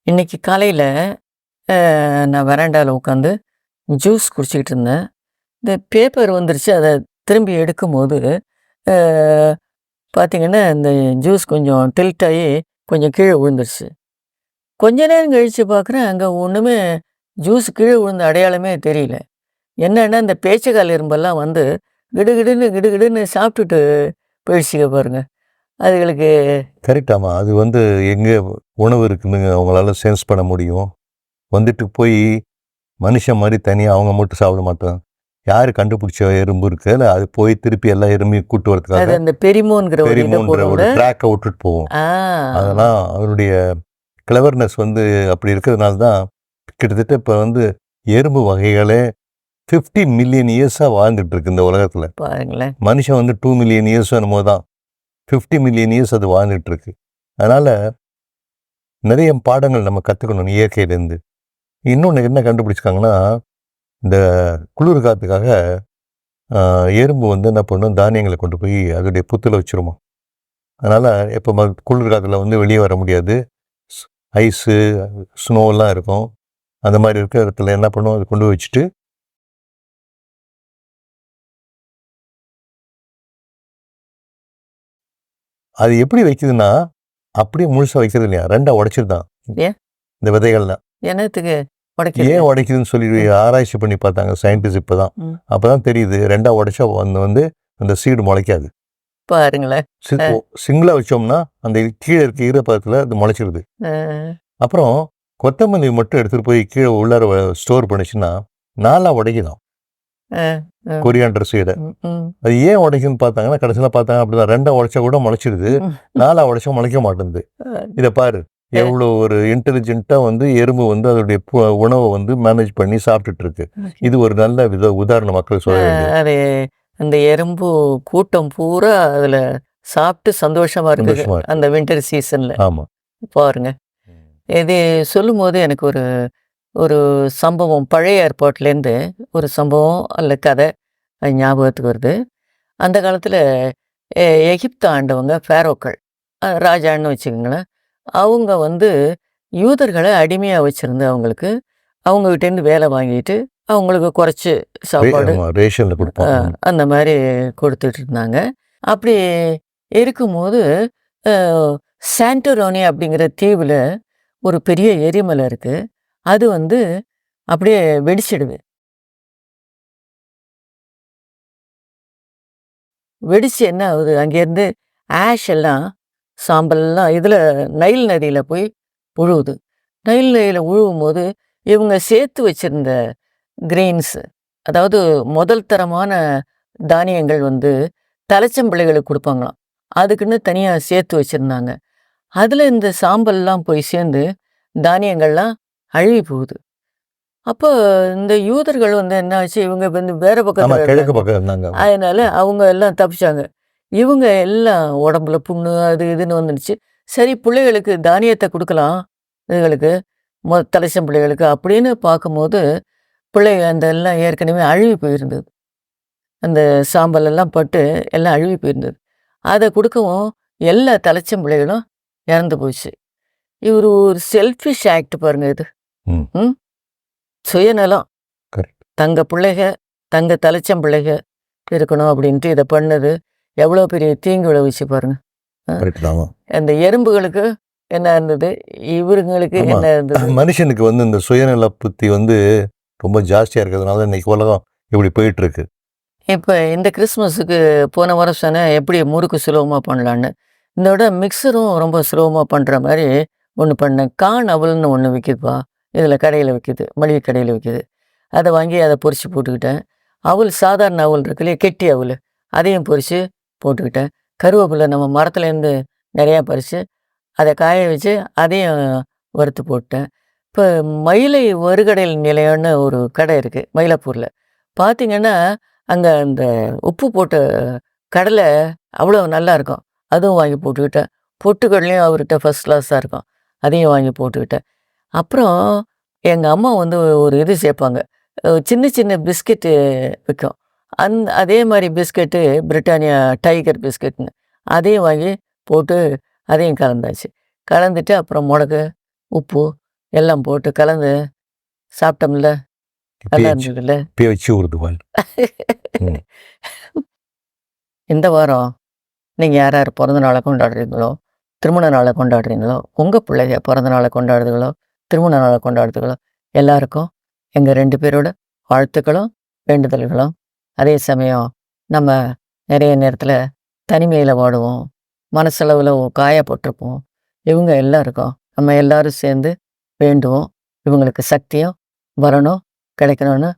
இன்னைக்கு காலையில நான் வெராண்டால உட்காந்து ஜூஸ் குடிச்சிக்கிட்டு இருந்தேன். இந்த பேப்பர் வந்துருச்சு. அத திரும்பி எடுக்கும்போது, அ பார்த்தீங்கன்னா, இந்த ஜூஸ் கொஞ்சம் டில்ட் ஆயி கொஞ்சம் கீழ விழுந்துருச்சு. கொஞ்ச நேரம் கழிச்சு பார்க்குறேன், அங்க ஒண்ணுமே ஜூஸ் கீழ விழுந்த அடையாளமே தெரியல. என்னன்னா, இந்த பேச்சக்கால் எறும்பெல்லாம் வந்து கிடுகிடுன்னு கிடுகிடுன்னு சாப்பிட்டுட்டு போயிடுச்சுங்க பாருங்க. அதுகளுக்கு கரெக்ட். ஆமா. அது வந்து எங்க உணவு இருக்குன்னு அவங்களால சென்ஸ் பண்ண முடியும். வந்துட்டு போய் மனுஷன் மாரி தனியா அவங்க மட்டும் சாப்பிட மாட்டாங்க. யாரு கண்டுபிடிச்ச எறும்பு இருக்குல்ல, அது போய் திருப்பி எல்லா எறும்பையும் கூட்டு அது வரதுக்காக அந்த பெரிமோன்கிற ஒரு இத பெரிமோன்ற போடுங்க. ஒரு ட்ராக்க விட்டுட்டு போகும். ஆ. அதெல்லாம் அதனுடைய கிளவர்னஸ் வந்து அப்படி இருக்கிறதுனால தான் கிட்டத்தட்ட இப்ப வந்து எறும்பு வகைகளே 50 மில்லியன் இயர்ஸா வாழ்ந்துட்டு இருக்கு இந்த உலகத்துல. பாருங்களேன். மனுஷன் வந்து 2 மில்லியன் இயர்ஸ் என்னமோ தான். 50 மில்லியன் இயர்ஸ் அது வாழ்ந்துட்டு இருக்கு. அதனால நிறைய பாடங்கள் நம்ம கத்துக்கணும் இயற்கையிலேருந்து. இன்னொன்று என்ன கண்டுபிடிச்சிருக்காங்கன்னா, இந்த குளிர் காத்துக்காக எறும்பு வந்து என்ன பண்ணும், தானியங்களை கொண்டு போய் அதோடைய புத்துல வச்சிருமா. அதனால இப்போ குளிர் காத்துல வந்து வெளியே வர முடியாது. ஐஸு, ஸ்னோலாம் இருக்கும். அந்த மாதிரி இருக்கிற இடத்துல என்ன பண்ணும், அது கொண்டு போய் வச்சுட்டு அது எப்படி வைக்குதுன்னா, அப்படியே முழுசா வைக்கிறது இல்லையா, 2ஆ உடைச்சிருதான் ஏன்? இந்த விதைகள்லாம். என்னத்துக்கு உடைக்கிறது? ஏன் உடைக்குதுன்னு சொல்லி ஆராய்ச்சி பண்ணி பார்த்தாங்க சயின்டிஸ்ட் இப்பதான். ம். அப்பதான் தெரியுது 2ஆ உடைச்சா வந்து அந்த சீடு முளைக்காது. பாருங்களேன். சிங்கிளா வச்சோம்னா அந்த கீழே இருக்க ஈரப்பதத்துல அது முளைச்சிருது. அ, அப்புறம் கொத்தமல்லி மட்டும் எடுத்துட்டு போய் கீழே உள்ளார ஸ்டோர் பண்ணிச்சுன்னா 4ஆ உடைக்குதாம் அ, அ. கொரியாண்டர் சீடை. ம், ம். அது ஏன் உடைக்குதுன்னு பார்த்தாங்கன்னா, கடைசியில பார்த்தாங்க அப்படிதான் 2ஆ உடைச்சா கூட முளைச்சிடுது. 4ஆ உடைச்சா முளைக்க மாட்டேங்குது. இதை பாரு, எவ்வளோ ஒரு இன்டெலிஜென்ட்டா வந்து எறும்பு வந்து அதோடைய உணவை வந்து மேனேஜ் பண்ணி சாப்பிட்டுட்டு இருக்கு. இது ஒரு நல்ல உதாரணம் மக்கள் சொல்ல வேண்டியது. அது அந்த எறும்பு கூட்டம் பூரா அதுல சாப்பிட்டு சந்தோஷமா இருக்குது. சந்தோஷமா இருக்கு. அந்த வின்டர் சீசன்ல. ஆமா. பாருங்க. இது சொல்லும்போது எனக்கு ஒரு ஒரு சம்பவம் பழைய ஏற்பாட்டிலேருந்து ஒரு சம்பவம் அல்ல கதை அது ஞாபகத்துக்கு வருது. அந்த காலத்துல எ எகிப்து ஆண்டவங்க ஃபேரோக்கள், ராஜான்னு வச்சுக்கங்களேன். அவங்க வந்து யூதர்கள அடிமையா வச்சிருந்து அவங்களுக்கு, அவங்ககிட்டேருந்து வேலை வாங்கிட்டு, அவங்களுக்கு குறைச்சு சாப்பாடு ஆமா, ரேஷன்ல கொடுப்பாங்க. அந்த மாரி குடுத்துட்ருந்தாங்க. அப்படி இருக்கும்போது, அ சான்டோரோனி அப்படிங்கிற தீவுல ஒரு பெரிய எரிமலை இருக்கு. அது வந்து அப்படியே வெடிச்சிடுது. வெடிச்சு என்ன ஆகுது, அங்கேருந்து ஆஷ் எல்லாம், சாம்பல்லாம் இதுல நைல் நதியில போய் விழுவுது. நைல் நதியில விழுவும்போது, இவங்க சேர்த்து வச்சிருந்த கிரெயின்ஸ், அதாவது முதல் தரமான தானியங்கள் வந்து தலைச்சம்பிள்ளைகளுக்கு குடுப்பாங்களாம். அதுக்குன்னு தனியா சேர்த்து வச்சிருந்தாங்க. அதுல இந்த சாம்பல்லாம் போய் சேர்ந்து, தானியங்கள்லாம் அழுகி போகுது. அப்போ இந்த யூதர்கள் வந்து என்ன ஆச்சு, இவங்க வந்து வேற ஆமா, பக்கத்துல கிழக்கு இருந்தாங்க. பக்கம் இருந்தாங்க. அதனால அவங்க எல்லாம் தப்பிச்சாங்க. இவங்க எல்லாம் உடம்புல புண்ணு அது இதுன்னு வந்துடுச்சு. சரி பிள்ளைகளுக்கு தானியத்த குடுக்கலாம், இதுகளுக்கு தலைச்சம் பிள்ளைகளுக்கு அப்படின்னு பார்க்கும்போது, பிள்ளைக அந்த எல்லாம் ஏற்கனவே அழுகி போயிருந்தது. அந்த சாம்பல் எல்லாம் பட்டு எல்லாம் அழுகி போயிருந்தது. அத குடுக்கவும் எல்லா தலைச்சம் பிள்ளைகளும் இறந்து போச்சு. இவரு ஒரு செல்ஃபிஷ் ஆக்ட் பாருங்க இது. ம். ம். சுயநலம். கரெக்ட். தங்க பிள்ளைக, தங்க தலைச்சம் பிள்ளைக இருக்கணும் அப்படின்ட்டு இத பண்ணது, எவ்வளோ பெரிய தீங்கு விளைவிச்சு பாருங்க. அ. கரெக்ட் தான். அந்த எறும்புகளுக்கு என்ன இருந்தது? இவருங்களுக்கு ஆமா. என்ன இருந்தது? மனுஷனுக்கு வந்து இந்த சுயநல புத்தி வந்து ரொம்ப ஜாஸ்தியா இருக்கிறதுனால இன்னைக்கு உலகம் இப்படி போயிட்டு இருக்கு. இப்ப இந்த கிறிஸ்மஸுக்கு போன வாரம் சொன்னேன், எப்படி முறுக்கு சுலபமா பண்ணலான்னு. இந்த விட மிக்ஸரும் ரொம்ப சுலபமா பண்ற மாரி ஒண்ணு பண்ணேன். கார்ன் அவல்னு ஒண்ணு விக்குதுப்பா. இதுல கடையில விக்குது. மளிகை கடையில விக்குது. அத வாங்கி அத பொரிச்சு போட்டுக்கிட்டேன். அவல் சாதாரண அவல் இருக்கு இல்லையா? கெட்டி அவலு. அதையும் பொரிச்சு போட்டுக்கிட்டேன். கருவேப்பிலை நம்ம மரத்துலேருந்து நெறையா பறிச்சு, அத காய வச்சு அதையும் வறுத்து போட்டேன். இப்ப மயிலை வறுகடையில் நிலையம்னு ஒரு கடை இருக்கு, மயிலாப்பூர்ல. பார்த்தீங்கன்னா, அங்க அந்த உப்பு போட்ட கடலை அவ்வளோ நல்லாருக்கும். அதுவும் வாங்கி போட்டுக்கிட்டேன். பொட்டுக்கடலையும் அவர்கிட்ட ஃபர்ஸ்ட் கிளாஸா இருக்கும். அதையும் வாங்கி போட்டுக்கிட்டேன். அப்புறம் எங்க அம்மா வந்து ஒரு இது சேர்ப்பாங்க. சின்ன சின்ன பிஸ்கெட்டு விக்கும். அதே மாரி பிஸ்கெட்டு பிரிட்டானியா டைகர் பிஸ்கட்ன்னு. அதையும் வாங்கி போட்டு அதையும் கலந்தாச்சு. கலந்துட்டு அப்புறம் மொளகு, உப்பு எல்லாம் போட்டு கலந்து சாப்பிட்டோம்ல, நல்லா இப்பயே இருந்ததுல்ல? இப்பயே வச்சு ஊறுது பால். ம். இந்த வாரம் நீங்க யார் யார் பிறந்த நாளை கொண்டாடுறீங்களோ, திருமண நாளை கொண்டாடுறீங்களோ, உங்க பிள்ளைக பிறந்த நாளை கொண்டாடுதுகளோ, திருமண நாளை கொண்டாடுதுகளோ, எல்லாருக்கும் எங்க 2 பேரோட வாழ்த்துக்களும், வேண்டுதல்களும். அதே சமயம் நம்ம நிறைய நேரத்தில தனிமையில வாடுவோம். மனசளவுல காயப்பட்டிருப்போம். இவங்க எல்லாருக்கும் நம்ம எல்லாரும் சேர்ந்து வேண்டுவோம். இவங்களுக்கு சக்தியும், வரணும், கிடைக்கணும்னு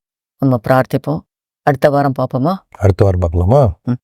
நம்ம பிரார்த்திப்போம். அடுத்த வாரம் பார்ப்போமா? அடுத்த வாரம் பார்க்கலாமா? ம்.